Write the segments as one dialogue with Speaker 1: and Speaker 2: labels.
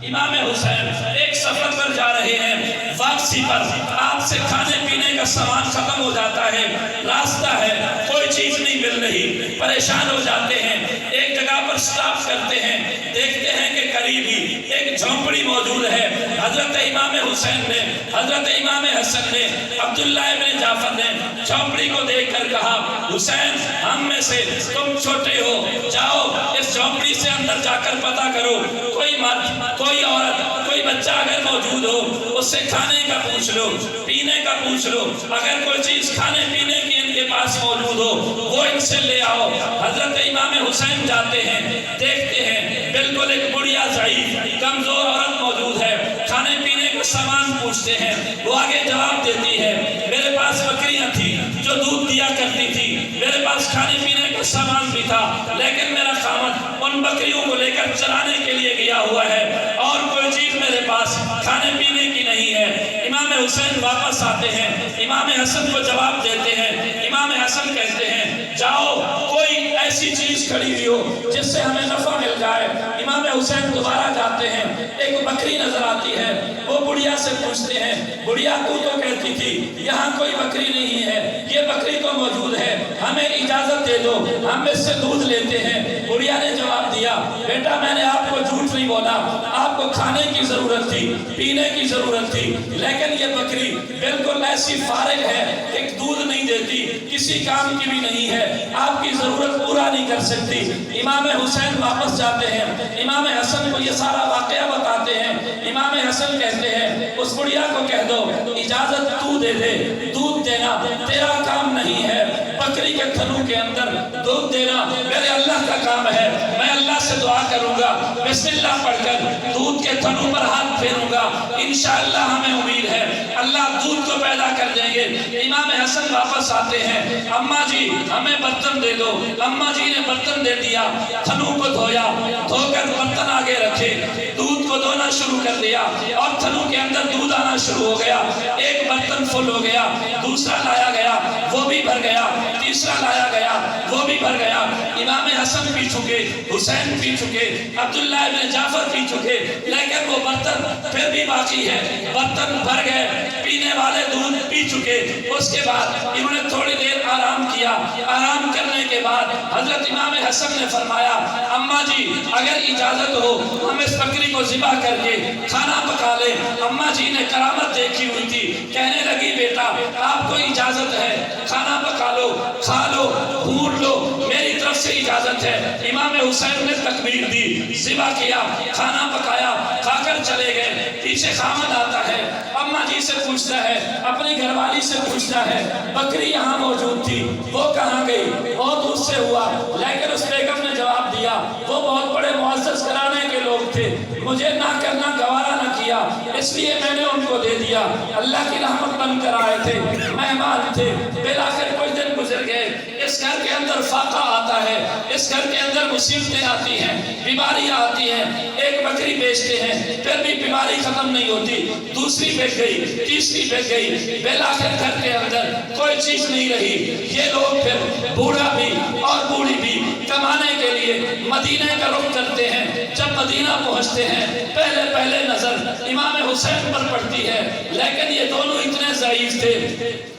Speaker 1: امام حسین ایک سفر پر جا رہے ہیں، واپسی پر آپ سے کھانے پینے کا سامان ختم ہو جاتا ہے، راستہ ہے، کوئی چیز نہیں مل رہی، پریشان ہو جاتے ہیں، ایک جگہ پر سٹاپ کرتے ہیں، دیکھتے ہیں کہ قریب ہی ایک جھونپڑی موجود ہے۔ حضرت امام حسین نے، حضرت امام حسن نے، عبداللہ ابن جعفر نے جھونپڑی کو دیکھ کر کہا، حسین ہم میں سے تم چھوٹے ہو، جاؤ اس جھونپڑی سے اندر جا کر پتہ کرو، کوئی مرد، کوئی عورت، کوئی بچہ اگر موجود ہو اس سے کھانے کا پوچھ لو، پینے کا پوچھ لو، اگر کوئی چیز کھانے پینے کی ان کے پاس موجود ہو وہ ان سے لے آؤ۔ حضرت امام حسین جاتے ہیں، دیکھتے ہیں بالکل ایک بڑھیا ضعیف کمزور عورت موجود ہے، کھانے پینے کا سامان پوچھتے ہیں، وہ آگے جواب دیتی ہے، میرے پاس بکریاں تھیں جو دودھ دیا کرتی تھی، میرے پاس کھانے پینے کا سامان بھی تھا، لیکن میرا خاوند ان بکریوں کو لے کر چرانے کے لیے گیا ہوا ہے اور کوئی چیز میرے پاس کھانے پینے کی نہیں ہے۔ امام حسین واپس آتے ہیں، امام حسن کو جواب دیتے ہیں، امام حسن کہتے ہیں جاؤ کوئی ایسی چیز کھڑی ہوئی ہو جس سے ہمیں نفع مل جائے۔ امام حسین دوبارہ جاتے ہیں، ایک بکری نظر آتی ہے، وہ بڑھیا سے پوچھتے ہیں، بڑھیا تو کہتی تھی یہاں کوئی بکری نہیں ہے، یہ بکری تو موجود ہے، ہمیں اجازت دے دو، ہم اس سے دودھ لیتے ہیں۔ بڑھیا نے جواب دیا، بیٹا میں نے آپ کو جھوٹ نہیں بولا، آپ کو کھانے کی ضرورت تھی، پینے کی ضرورت تھی، لیکن یہ بکری بالکل ایسی فارغ ہے کہ دودھ نہیں دیتی، کسی کام کی بھی نہیں ہے، آپ کی ضرورت پورا نہیں کر سکتی۔ امام حسین واپس جاتے ہیں، امام حسن کو یہ سارا واقعہ بتاتے ہیں، امام حسن کہتے ہیں اس بڑھیا کو کہہ دو اجازت تو دے دے، دودھ دینا تیرا کام نہیں ہے، بکری کے تھنوں کے اندر دودھ دینا میرے اللہ کا کام ہے، میں اللہ سے دعا کروں گا، بسم اللہ پڑھ کر دودھ کے تھنوں پر ہاتھ پھیروں گا، انشاءاللہ ہمیں امید ہے اللہ دودھ کو پیدا کر دیں گے۔ امام حسن واپس آتے ہیں، اماں جی ہمیں برتن دے دو، اماں جی نے برتن دے دیا، تھنوں کو دھویا، دھو کر برتن آگے رکھے، دودھ کو دھونا شروع کر دیا اور تھنوں کے اندر دودھ آنا شروع ہو گیا، ایک برتن فل ہو گیا، دوسرا لایا گیا وہ بھی بھر گیا، تیسرا لایا گیا وہ بھی بھر گیا۔ امام حسن پی چکے، حسین پی چکے، عبداللہ ابن جعفر پی چکے، لیکن وہ برتن پھر بھی باقی ہے، برتن بھر گئے، پینے والے دودھ پی چکے۔ اس کے بعد انہوں نے تھوڑی دیر آرام کیا، آرام کرنے کے بعد حضرت امام حسن نے فرمایا اماں جی اگر اجازت ہو ہم اس بکری کو ذبح کر کے کھانا پکا لیں۔ اماں جی نے کرامت دیکھی ہوئی تھی، کہنے لگی بیٹا آپ کو اجازت ہے، کھانا پکا لو، کھا لو، بھون لو، میری طرف سے اجازت ہے۔ امام حسین نے تکبیر دی، ذبح کیا، کھانا پکایا، کھا کر چلے گئے۔ پیچھے خامد آتا ہے، اماں جی سے پوچھتا ہے، اپنی گھر والی سے پوچھتا ہے بکری یہاں موجود تھی وہ کہاں گئی؟ بہت غصے ہوا، لیکن اس بیگم نے جواب دیا وہ بہت بڑے معزز گھرانے کے لوگ تھے، مجھے نہ کرنا گوارا نہ کیا، اس لیے میں نے ان کو دے دیا، اللہ کی رحمت بن کر آئے تھے، مہمان تھے۔ بالآخر کوئی دن گزر گئے، اس گھر کے اندر فاقہ آتا ہے، اس گھر کے اندر مصیبتیں آتی ہیں، بیماریاں آتی ہیں، ایک بکری بیچتے ہیں پھر بھی بیماری ختم نہیں ہوتی، دوسری بیچ گئی، تیسری بیچ گئی، بالآخر گھر کے اندر کوئی چیز نہیں رہی۔ یہ لوگ پھر بوڑھا بھی اور بوڑھی بھی کمانے کے لیے مدینے کا رخ کرتے ہیں۔ جب مدینہ پہنچتے ہیں پہلے نظر امام حسین پر پڑتی ہے، لیکن یہ دونوں اتنے ضعیف تھے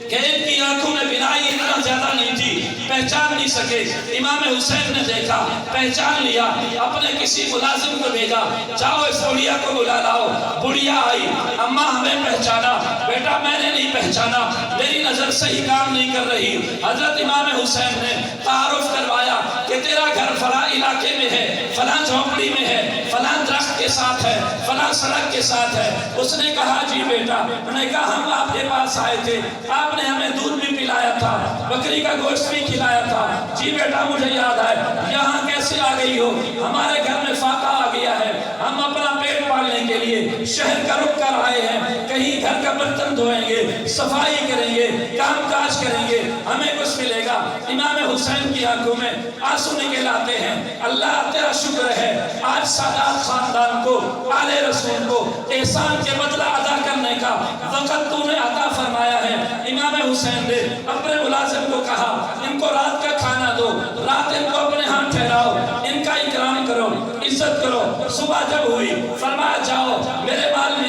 Speaker 1: کہ ان کی آنکھوں میں بینائی اتنا زیادہ نہیں تھی، پہچان نہیں سکے۔ امام حسین نے دیکھا، پہچان لیا، اپنے کسی ملازم کو بھیجا، جاؤ اس بڑھیا کو بلا لاؤ۔ بڑھیا آئی، اماں ہمیں پہچانا؟ بیٹا میں نے نہیں پہچانا، میری نظر صحیح کام نہیں کر رہی۔ حضرت امام حسین نے تعارف کروایا کہ تیرا گھر فلاں علاقے میں ہے، فلاں جھونپڑی میں ہے، فلاں درخت کے ساتھ ہے، فلاں سڑک کے ساتھ ہے۔ اس نے کہا جی بیٹا، انہوں نے کہا ہم آپ کے پاس آئے تھے، آپ نے ہمیں دودھ بھی پلایا تھا، بکری کا گوشت بھی کھلایا تھا۔ جی بیٹا مجھے یاد ہے، یہاں کیسے آ گئی ہو؟ ہمارے گھر میں فاقہ آ گیا ہے، ہم اپنا پیٹ پالنے کے لیے شہر کا رخ کر آئے ہیں، کہیں گھر کا برتن دھوئیں گے، صفائی کریں گے، کام کاج کریں گے، ہمیں کچھ ملے گا۔ امام حسین کی آنکھوں میں آنسو نکل آتے ہیں، اللہ تیرا شکر ہے آج سادات خاندان کو، آل رسول کو احسان کے بدلہ ادا کرنے کا وقت تو نے عطا فرمایا ہے۔ امام حسین نے اپنے ملازم کو کہا ان کو رات کا کھانا دو، رات ان کو اپنے ہاں ٹھہراؤ، ان کا اکرام کرو، عزت کرو۔ صبح جب ہوئی فرمایا جاؤ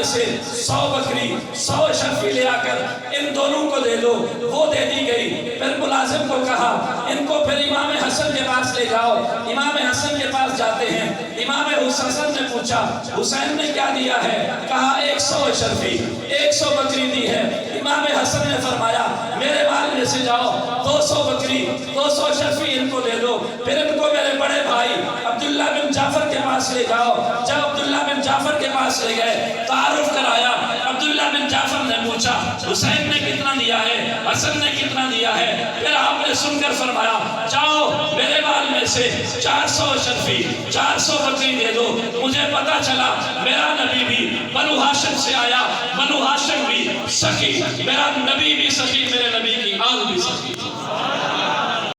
Speaker 1: سے 100 بکری 100 شرفی لے آ کر ان دونوں کو دے دو۔ وہ دے دی گئی۔ پھر ملازم کو کہا ان کو پھر امام حسن کے پاس لے جاؤ۔ امام حسن کے پاس جاتے ہیں۔ امام حسن نے پوچھا حسین نے کیا دیا ہے؟ کہا 100 شرفی 100 بکری دی ہے۔ امام حسن نے فرمایا میرے مال میں سے جاؤ 200 بکری 200 شرفی ان کو دے دو، پھر ان کو میرے بڑے بھائی عبداللہ بن جعفر کے پاس لے جاؤ۔ جب عبداللہ بن جعفر کے پاس لے گئے، تعارف کرایا۔ عبداللہ بن جعفر نے پوچھا حسین نے کتنا دیا ہے، حسن نے کتنا دیا ہے؟ پھر آپ نے سن کر فرمایا جاؤ میرے مال میں سے 400 شرفی 400 بکری دے دو۔ مجھے پتا چلا میرا نبی بھی بنو ہاشم سے آیا، بنو ہاشم بھی سخی، میرا نبی بھی سخی، میرے نبی کی آل بھی سخی۔